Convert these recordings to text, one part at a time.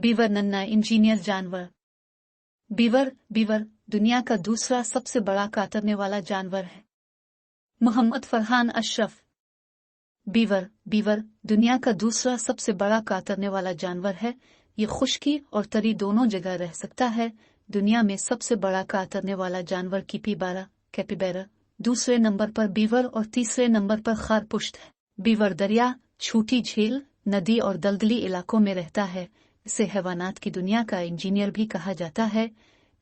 Beaver नन्हा engineer जानवर। Beaver दुनिया का दूसरा सबसे बड़ा काटने वाला जानवर है। मोहम्मद फरहान अशरफ। बीवर दुनिया का दूसरा सबसे बड़ा काटने वाला जानवर है। ये खुश्की और तरी दोनों जगह रह सकता है। दुनिया में सबसे बड़ा काटने वाला जानवर कैपिबैरा, दूसरे नंबर पर बीवर और तीसरे नंबर पर खारपुश्त है। बीवर दरिया, छोटी झील, नदी और दलदली इलाकों में रहता है। इसे हैवानात की दुनिया का इंजीनियर भी कहा जाता है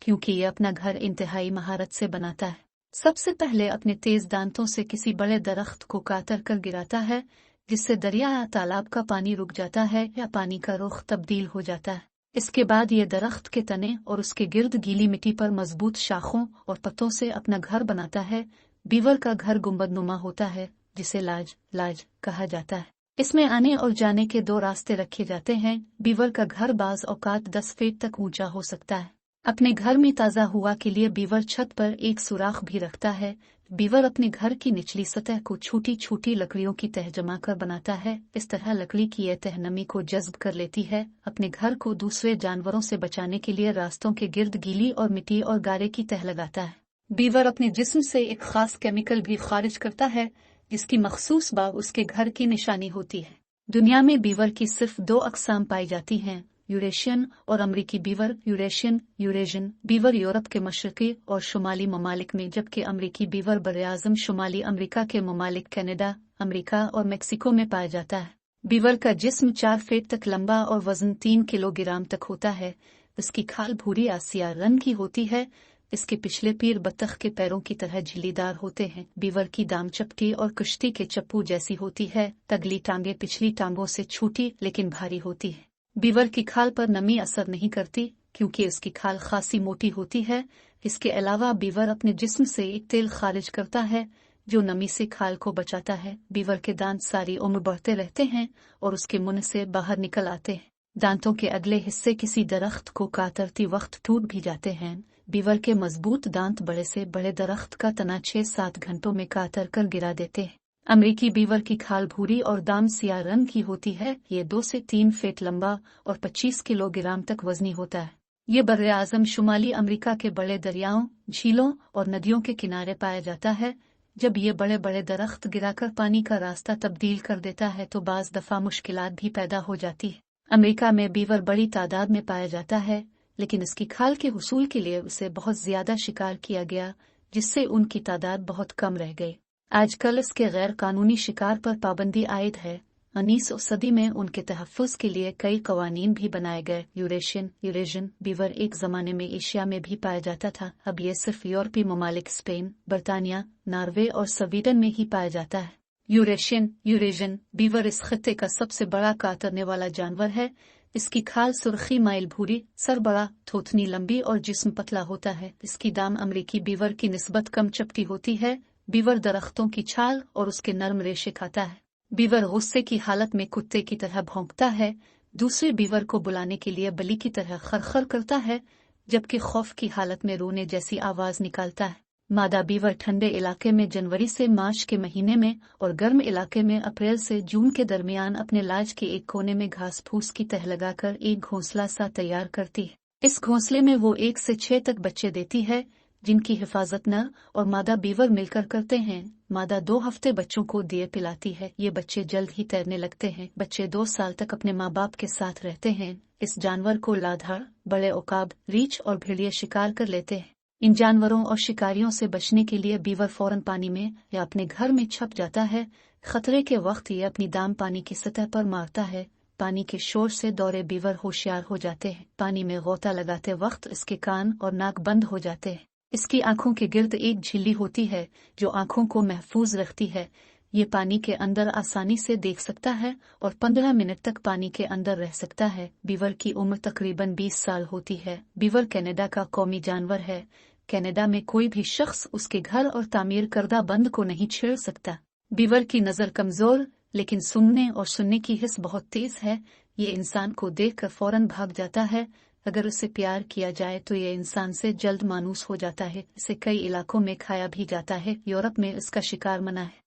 क्योंकि ये अपना घर इंतहाई महारत से बनाता है। सबसे पहले अपने तेज दांतों से किसी बड़े दरख्त को कातर कर गिराता है, जिससे दरिया या तालाब का पानी रुक जाता है या पानी का रुख तब्दील हो जाता है। इसके बाद ये दरख्त के तने और उसके गिर्द गीली मिट्टी पर मजबूत शाखों और पत्तों से अपना घर बनाता है। बीवर का घर गुंबदनुमा होता है, जिसे लाज कहा जाता है। इसमें आने और जाने के दो रास्ते रखे जाते हैं। बीवर का घर बाज औकात 10 फीट तक ऊंचा हो सकता है। अपने घर में ताज़ा हवा के लिए बीवर छत पर एक सुराख भी रखता है। बीवर अपने घर की निचली सतह को छोटी छोटी लकड़ियों की तह जमा कर बनाता है। इस तरह लकड़ी की यह तह नमी को जज्ब कर लेती है। अपने घर को दूसरे जानवरों से बचाने के लिए रास्तों के गिर्द गीली और मिट्टी और गारे की तह लगाता है। बीवर अपने जिस्म से एक खास केमिकल भी खारिज करता है, जिसकी मखसूस बाग उसके घर की निशानी होती है। दुनिया में बीवर की सिर्फ 2 अक़साम पाई जाती हैं, यूरेशियन और अमरीकी बीवर। यूरेशियन बीवर यूरोप के मशरक़ी और शुमाली ममालिक में, जबकि अमरीकी बीवर बरआज़म शुमाली अमरीका के ममालिक कनाडा, अमरीका और मेक्सिको में पाया जाता है। बीवर का जिस्म 4 फीट तक लंबा और वजन 3 किलोग्राम तक होता है। इसकी खाल भूरी आसिया रंग की होती है। इसके पिछले पैर बत्तख के पैरों की तरह झिल्लीदार होते हैं। बीवर की दाम चपटी और कश्ती के चप्पू जैसी होती है। तगली टांगे पिछली टांगों से छोटी लेकिन भारी होती है। बीवर की खाल पर नमी असर नहीं करती क्योंकि उसकी खाल खासी मोटी होती है। इसके अलावा बीवर अपने जिस्म से एक तेल खारिज करता है जो नमी से खाल को बचाता है। बीवर के दांत सारी उम्र बढ़ते रहते हैं और उसके मुंह से बाहर निकल आते हैं। दांतों के अगले हिस्से किसी दरख्त को कातरती वक्त टूट भी जाते हैं। बीवर के मजबूत दांत बड़े से बड़े दरख्त का तना 6-7 घंटों में कातर कर गिरा देते हैं। अमरीकी बीवर की खाल भूरी और दाम सियाह रंग की होती है। ये 2 से 3 फीट लंबा और 25 किलोग्राम तक वजनी होता है। ये बर्र-ए-आज़म शुमाली अमरीका के बड़े दरियाओं, झीलों और नदियों के किनारे पाया जाता है। जब ये बड़े बड़े दरख्त गिराकर पानी का रास्ता तब्दील कर देता है तो बाज़ दफ़ा मुश्किलात भी पैदा हो जाती है। अमरीका में बीवर बड़ी तादाद में पाया जाता है, लेकिन इसकी खाल के हुसूल के लिए उसे बहुत ज्यादा शिकार किया गया, जिससे उनकी तादाद बहुत कम रह गई। आजकल इसके गैर कानूनी शिकार पर पाबंदी आयद है। 19वीं सदी में उनके तहफ़्फ़ुज़ के लिए कई कवानीन भी बनाए गए। यूरेशियन बीवर एक जमाने में एशिया में भी पाया जाता था। अब ये सिर्फ यूरोपीय ममालिक स्पेन, बरतानिया, नॉर्वे और स्वीडन में ही पाया जाता है। यूरेशियन बीवर इस खित्ते का सबसे बड़ा कातरने वाला जानवर है। इसकी खाल सुर्खी माइल भूरी, सर बड़ा, थोथनी लंबी और जिस्म पतला होता है। इसकी दाम अमरीकी बीवर की निस्बत कम चपटी होती है। बीवर दरख्तों की छाल और उसके नर्म रेशे खाता है। बीवर गुस्से की हालत में कुत्ते की तरह भौंकता है। दूसरे बीवर को बुलाने के लिए बली की तरह खरखर करता है, जबकि खौफ की हालत में रोने जैसी आवाज निकालता है। मादा बीवर ठंडे इलाके में जनवरी से मार्च के महीने में और गर्म इलाके में अप्रैल से जून के दरमियान अपने लाज के एक कोने में घास फूस की तह लगाकर एक घोंसला सा तैयार करती है। इस घोंसले में वो 1 से 6 तक बच्चे देती है, जिनकी हिफाजत नर और मादा बीवर मिलकर करते हैं। मादा 2 हफ्ते बच्चों को दिए पिलाती है। ये बच्चे जल्द ही तैरने लगते हैं। बच्चे 2 साल तक अपने माँ बाप के साथ रहते हैं। इस जानवर को लाधार, बड़े औकाब, रीछ और भेड़िए शिकार कर लेते हैं। इन जानवरों और शिकारियों से बचने के लिए बीवर फौरन पानी में या अपने घर में छप जाता है। खतरे के वक्त ये अपनी दाम पानी की सतह पर मारता है। पानी के शोर से दौरे बीवर होशियार हो जाते हैं। पानी में गोता लगाते वक्त इसके कान और नाक बंद हो जाते हैं। इसकी आंखों के गिर्द एक झिल्ली होती है जो आंखों को महफूज रखती है। ये पानी के अंदर आसानी से देख सकता है और 15 मिनट तक पानी के अंदर रह सकता है। बीवर की उम्र तकरीबन 20 साल होती है। बीवर कनाडा का कौमी जानवर है। कनाडा में कोई भी शख्स उसके घर और तामीर करदा बंद को नहीं छेड़ सकता। बीवर की नज़र कमजोर लेकिन सुनने की हिस्स बहुत तेज है। ये इंसान को देखकर फौरन भाग जाता है। अगर उसे प्यार किया जाए तो ये इंसान से जल्द मानूस हो जाता है। इसे कई इलाकों में खाया भी जाता है। यूरोप में इसका शिकार मना है।